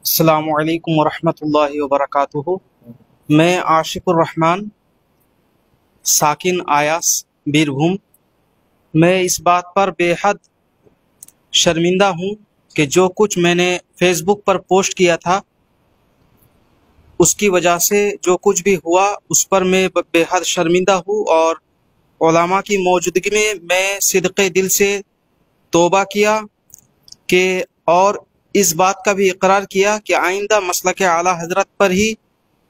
السلام علیکم ورحمۃ اللہ وبرکاتہ۔ میں عاشق الرحمن، ساکن آیاس، بیربھوم۔ میں اس بات پر بے حد شرمندہ ہوں کہ جو کچھ میں نے فیس بک پر پوسٹ کیا تھا، اس کی وجہ سے جو کچھ بھی ہوا اس پر میں بے حد شرمندہ ہوں، اور علماء کی موجودگی میں میں صدقے دل سے توبہ کیا کہ اور اس بات کا بھی اقرار کیا کہ آئندہ مسلک اعلیٰ حضرت پر ہی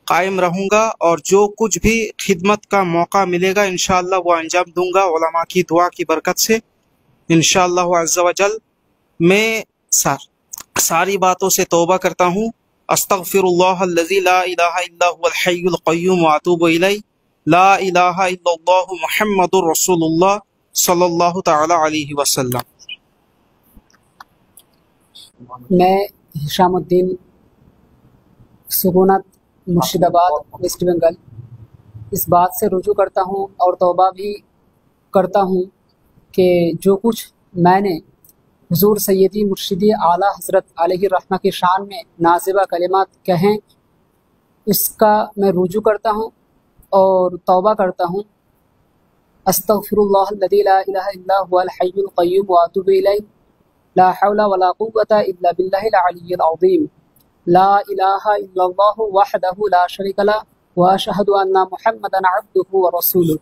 قائم رہوں گا، اور جو کچھ بھی خدمت کا موقع ملے گا انشاءاللہ وہ انجام دوں گا علماء کی دعا کی برکت سے انشاءاللہ عز و جل۔ میں ساری باتوں سے توبہ کرتا ہوں۔ استغفر اللہ الذی لا الہ الا هو الحی القیوم واتوب الیہ، لا الہ الا اللہ محمد رسول اللہ صلی اللہ تعالی علیہ وسلم۔ میں ہشام الدین، سکونت، مرشد آباد، ویسٹ بنگال، اس بات سے رجوع کرتا ہوں اور توبہ بھی کرتا ہوں کہ جو کچھ میں نے حضور سیدی مرشدی اعلیٰ حضرت علیہ الرحمہ کی شان میں نازبہ کلمات کہیں، اس کا میں رجوع کرتا ہوں اور توبہ کرتا ہوں۔ استغفر اللہ الذی لا الہ الا هو الحی القیوم واتوب الیہ، لا حول ولا قوة الا باللہ العلی العظیم، لا الہ الا اللہ وحدہ لا شریک لہ واشہد ان محمدا عبدہ ورسولہ۔